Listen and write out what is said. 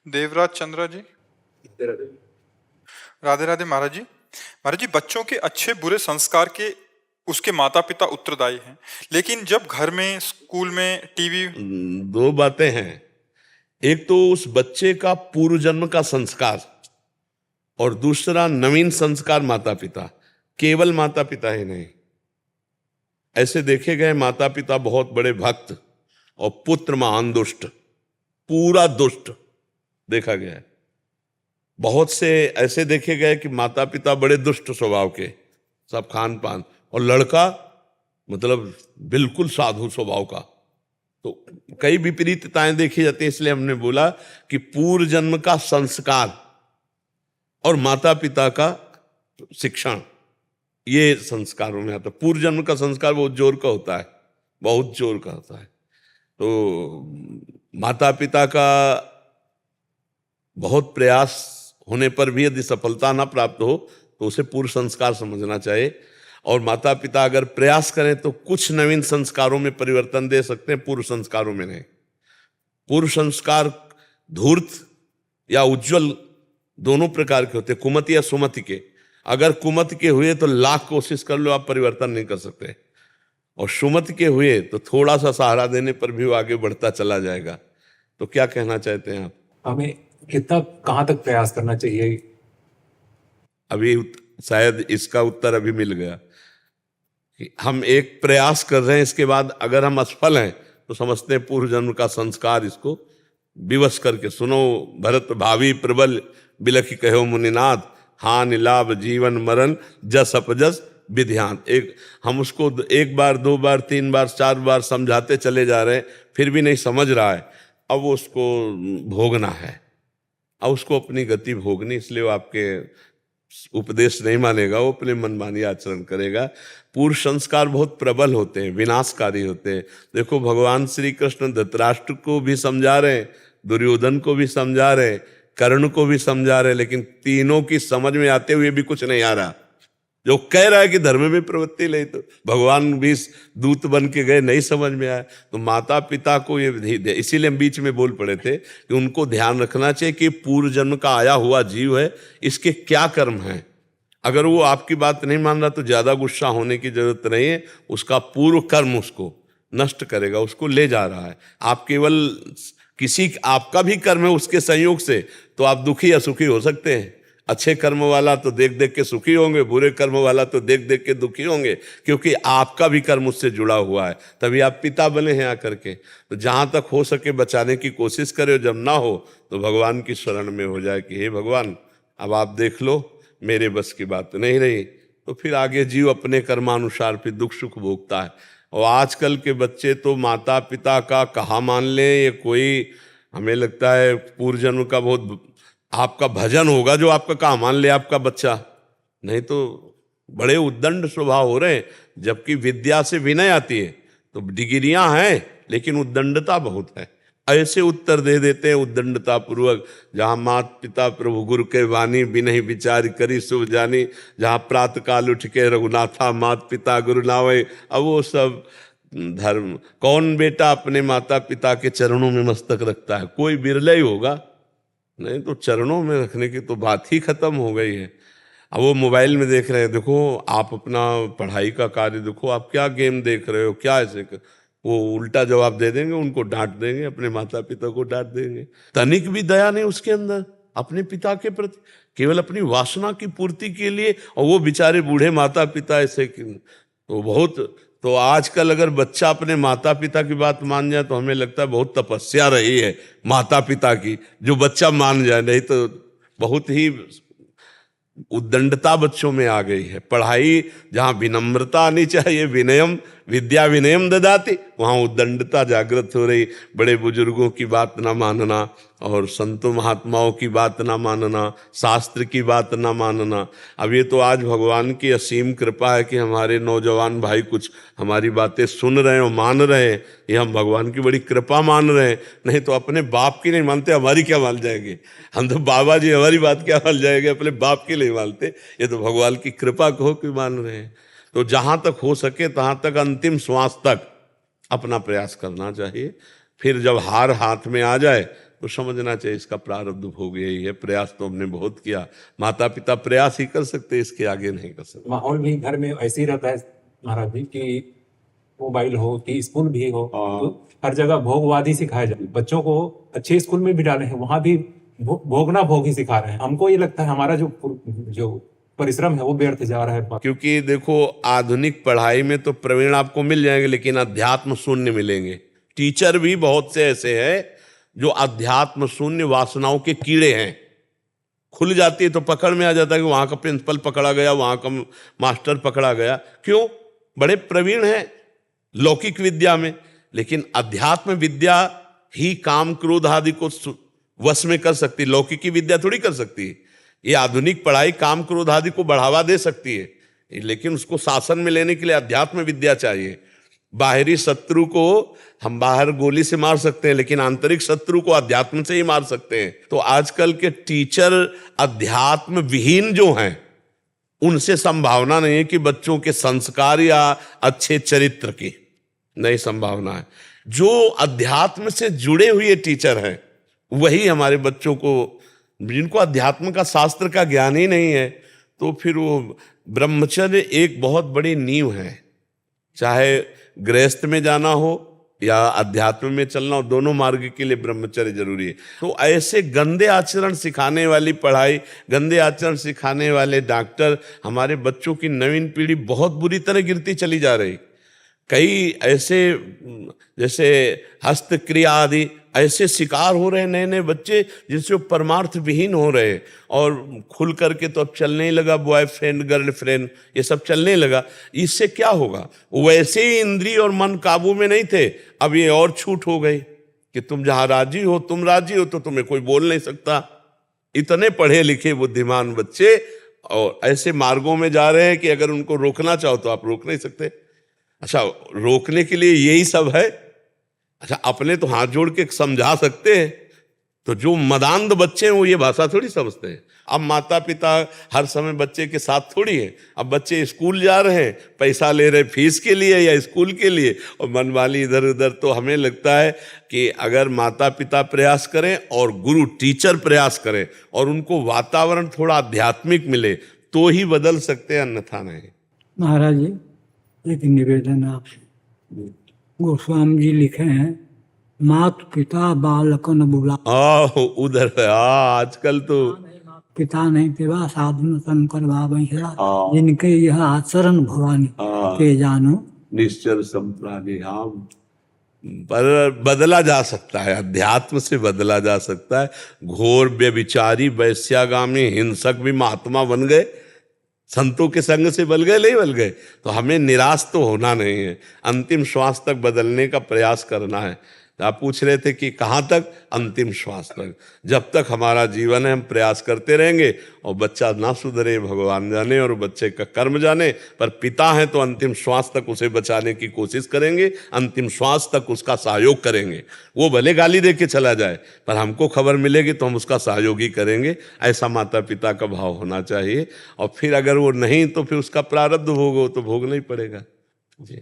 देवराज चंद्रा जी। राधे राधे महाराज जी। महाराज जी, बच्चों के अच्छे बुरे संस्कार के उसके माता पिता उत्तरदायी हैं, लेकिन जब घर में, स्कूल में, टीवी। दो बातें हैं। एक तो उस बच्चे का पूर्व जन्म का संस्कार और दूसरा नवीन संस्कार माता पिता। केवल माता पिता ही नहीं, ऐसे देखे गए माता पिता बहुत बड़े भक्त और पुत्र महान दुष्ट, पूरा दुष्ट देखा गया है। बहुत से ऐसे देखे गए कि माता पिता बड़े दुष्ट स्वभाव के, सब खान पान, और लड़का मतलब बिल्कुल साधु स्वभाव का। तो कई विपरीतताएं देखी जाती है। इसलिए हमने बोला कि पूर्व जन्म का संस्कार और माता पिता का शिक्षण, ये संस्कारों में आता है। पूर्व जन्म का संस्कार बहुत जोर का होता है, बहुत जोर का होता है। तो माता पिता का बहुत प्रयास होने पर भी यदि सफलता ना प्राप्त हो तो उसे पूर्व संस्कार समझना चाहिए। और माता पिता अगर प्रयास करें तो कुछ नवीन संस्कारों में परिवर्तन दे सकते हैं, पूर्व संस्कारों में नहीं। पूर्व संस्कार धूर्त या उज्जवल दोनों प्रकार के होते हैं, कुमति या सुमति के। अगर कुमति के हुए तो लाख कोशिश कर लो, आप परिवर्तन नहीं कर सकते, और सुमति के हुए तो थोड़ा सा सहारा देने पर भी वो आगे बढ़ता चला जाएगा। तो क्या कहना चाहते हैं आप? हमें कितना, कहाँ तक प्रयास करना चाहिए? अभी शायद इसका उत्तर अभी मिल गया कि हम एक प्रयास कर रहे हैं, इसके बाद अगर हम असफल हैं तो समझते हैं पूर्व जन्म का संस्कार। इसको विवश करके सुनो भरत भावी प्रबल बिलखि कहो मुनिनाथ, हानि लाभ जीवन मरण जस अपजस विध्यान। एक हम उसको एक बार, दो बार, तीन बार, चार बार समझाते चले जा रहे हैं, फिर भी नहीं समझ रहा है। अब उसको भोगना है, अब उसको अपनी गति भोगनी, इसलिए वो आपके उपदेश नहीं मानेगा, वो अपने मनमानी आचरण करेगा। पूर्व संस्कार बहुत प्रबल होते हैं, विनाशकारी होते हैं। देखो भगवान श्री कृष्ण धृतराष्ट्र को भी समझा रहे हैं, दुर्योधन को भी समझा रहे हैं, कर्ण को भी समझा रहे हैं, लेकिन तीनों की समझ में आते हुए भी कुछ नहीं आ रहा। जो कह रहा है कि धर्म में प्रवृत्ति ले, तो भगवान भी दूत बन के गए, नहीं समझ में आया। तो माता पिता को ये, इसीलिए हम बीच में बोल पड़े थे कि उनको ध्यान रखना चाहिए कि पूर्व जन्म का आया हुआ जीव है, इसके क्या कर्म हैं। अगर वो आपकी बात नहीं मान रहा तो ज्यादा गुस्सा होने की जरूरत नहीं है। उसका पूर्व कर्म उसको नष्ट करेगा, उसको ले जा रहा है। आप केवल किसी, आपका भी कर्म है उसके संयोग से, तो आप दुखी या सुखी हो सकते हैं। अच्छे कर्म वाला तो देख देख के सुखी होंगे, बुरे कर्म वाला तो देख देख के दुखी होंगे, क्योंकि आपका भी कर्म उससे जुड़ा हुआ है, तभी आप पिता बने हैं आकर के। तो जहां तक हो सके बचाने की कोशिश करें, जब ना हो तो भगवान की शरण में हो जाए कि हे भगवान अब आप देख लो, मेरे बस की बात नहीं रही। तो फिर आगे जीव अपने कर्मानुसार फिर दुख सुख भोगता है। और आजकल के बच्चे तो माता पिता का कहाँ मान लें, ये कोई, हमें लगता है पूर्व जन्म का बहुत आपका भजन होगा जो आपका कहाँ मान ले आपका बच्चा। नहीं तो बड़े उद्दंड स्वभाव हो रहे हैं, जबकि विद्या से विनय आती है। तो डिग्रियां हैं लेकिन उद्दंडता बहुत है। ऐसे उत्तर दे देते हैं उद्दंडता पूर्वक, जहाँ मात पिता प्रभु गुरु के वाणी बिनहि विचार करी शुभ जानी, जहाँ प्रातः काल उठ के रघुनाथा मात पिता गुरु नावे। अब वो सब धर्म, कौन बेटा अपने माता पिता के चरणों में मस्तक रखता है? कोई बिरला ही होगा, नहीं तो चरणों में रखने की तो बात ही खत्म हो गई है। अब वो मोबाइल में देख रहे हैं, देखो आप अपना पढ़ाई का कार्य देखो, आप क्या गेम देख रहे हो, क्या ऐसे वो उल्टा जवाब दे देंगे, उनको डांट देंगे, अपने माता पिता को डांट देंगे। तनिक भी दया नहीं उसके अंदर अपने पिता के प्रति, केवल अपनी वासना की पूर्ति के लिए। और वो बेचारे बूढ़े माता पिता ऐसे, तो बहुत, तो आजकल अगर बच्चा अपने माता पिता की बात मान जाए तो हमें लगता है बहुत तपस्या रही है माता पिता की, जो बच्चा मान जाए। नहीं तो बहुत ही उद्दंडता बच्चों में आ गई है। पढ़ाई जहाँ विनम्रता आनी चाहिए, विनयम विद्या विनयम ददाति, वहाँ उद्दंडता जागृत हो रही। बड़े बुजुर्गों की बात ना मानना, और संतों महात्माओं की बात ना मानना, शास्त्र की बात ना मानना। अब ये तो आज भगवान की असीम कृपा है कि हमारे नौजवान भाई कुछ हमारी बातें सुन रहे हैं और मान रहे हैं, ये हम भगवान की बड़ी कृपा मान रहे हैं। नहीं तो अपने बाप की नहीं मानते, हमारी क्या मान जाएंगे? हम तो बाबा जी हमारी बात क्या मान जाएंगे, अपने बाप की नहीं मानते। ये तो भगवान की कृपा कहो कि मान रहे हैं। तो जहाँ तक हो सके तहाँ तक अंतिम श्वास तक अपना प्रयास करना चाहिए। फिर जब हार हाथ में आ जाए तो समझना चाहिए इसका प्रारब्ध भोग यही है। प्रयास तो हमने बहुत किया, माता पिता प्रयास ही कर सकते, इसके आगे नहीं कर सकते। माहौल भी घर में ऐसे ही रहता है महाराज जी कि मोबाइल हो कि स्कूल भी हो तो हर जगह भोगवाद ही सिखाया जाए। बच्चों को अच्छे स्कूल में भी डाले हैं, वहां भी भोगना भोग ही सिखा रहे हैं। हमको ये लगता है हमारा जो परिश्रम है वो व्यर्थ जा रहा है। क्योंकि देखो, आधुनिक पढ़ाई में तो प्रवीण आपको मिल जाएंगे, लेकिन अध्यात्म शून्य मिलेंगे। टीचर भी बहुत से ऐसे हैं जो अध्यात्म शून्य वासनाओं के कीड़े हैं। खुल जाती है तो पकड़ में आ जाता है कि वहां का प्रिंसिपल पकड़ा गया, वहां का मास्टर पकड़ा गया। क्यों? बड़े प्रवीण हैं लौकिक विद्या में, लेकिन अध्यात्म विद्या ही काम क्रोध आदि को वश में कर सकती, लौकिकी विद्या थोड़ी कर सकती है। ये आधुनिक पढ़ाई काम क्रोध आदि को बढ़ावा दे सकती है, लेकिन उसको शासन में लेने के लिए अध्यात्म विद्या चाहिए। बाहरी शत्रु को हम बाहर गोली से मार सकते हैं, लेकिन आंतरिक शत्रु को अध्यात्म से ही मार सकते हैं। तो आजकल के टीचर अध्यात्म विहीन जो हैं, उनसे संभावना नहीं है कि बच्चों के संस्कार या अच्छे चरित्र की नहीं संभावना है। जो अध्यात्म से जुड़े हुए टीचर हैं वही हमारे बच्चों को, जिनको अध्यात्म का शास्त्र का ज्ञान ही नहीं है, तो फिर वो ब्रह्मचर्य एक बहुत बड़ी नींव है। चाहे गृहस्थ में जाना हो या अध्यात्म में चलना हो, दोनों मार्ग के लिए ब्रह्मचर्य जरूरी है। तो ऐसे गंदे आचरण सिखाने वाली पढ़ाई, गंदे आचरण सिखाने वाले डॉक्टर, हमारे बच्चों की नवीन पीढ़ी बहुत बुरी तरह गिरती चली जा रही। कई ऐसे जैसे हस्तक्रिया आदि ऐसे शिकार हो रहे नए नए बच्चे, जिनसे वो परमार्थ विहीन हो रहे, और खुल करके तो अब चलने ही लगा बॉयफ्रेंड गर्लफ्रेंड, ये सब चलने लगा। इससे क्या होगा? वैसे ही इंद्रिय और मन काबू में नहीं थे, अब ये और छूट हो गई कि तुम जहां राजी हो, तुम राजी हो तो तुम्हें कोई बोल नहीं सकता। इतने पढ़े लिखे बुद्धिमान बच्चे और ऐसे मार्गों में जा रहे हैं कि अगर उनको रोकना चाहो तो आप रोक नहीं सकते। अच्छा, रोकने के लिए यही सब है? अच्छा, अपने तो हाथ जोड़ के समझा सकते हैं, तो जो मदांध बच्चे हैं वो ये भाषा थोड़ी समझते हैं। अब माता पिता हर समय बच्चे के साथ थोड़ी है। अब बच्चे स्कूल जा रहे हैं, पैसा ले रहे फीस के लिए या स्कूल के लिए, और मनमानी इधर उधर। तो हमें लगता है कि अगर माता पिता प्रयास करें और गुरु टीचर प्रयास करें और उनको वातावरण थोड़ा आध्यात्मिक मिले तो ही बदल सकते हैं, अन्यथा नहीं। महाराज जी, एक निवेदन है आपसे। गोस्वामी जी लिखे हैं, मात पिता बालकन बुला। उधर आजकल तो पिता नहीं पिवा साधन शंकर बाबा, जिनके यह आचरण भवानी के जानो निश्चर संप्राणी। हाँ, पर बदला जा सकता है, अध्यात्म से बदला जा सकता है। घोर व्यभिचारी वैश्यागामी हिंसक भी महात्मा बन गए, संतों के संग से बल गए, नहीं बल गए। तो हमें निराश तो होना नहीं है, अंतिम श्वास तक बदलने का प्रयास करना है। आप पूछ रहे थे कि कहाँ तक? अंतिम श्वास तक। जब तक हमारा जीवन है हम प्रयास करते रहेंगे, और बच्चा ना सुधरे भगवान जाने और बच्चे का कर्म जाने, पर पिता हैं तो अंतिम श्वास तक उसे बचाने की कोशिश करेंगे, अंतिम श्वास तक उसका सहयोग करेंगे। वो भले गाली दे के चला जाए, पर हमको खबर मिलेगी तो हम उसका सहयोग ही करेंगे। ऐसा माता पिता का भाव होना चाहिए। और फिर अगर वो नहीं तो फिर उसका प्रारब्ध भोग हो तो भोगना ही पड़ेगा जी।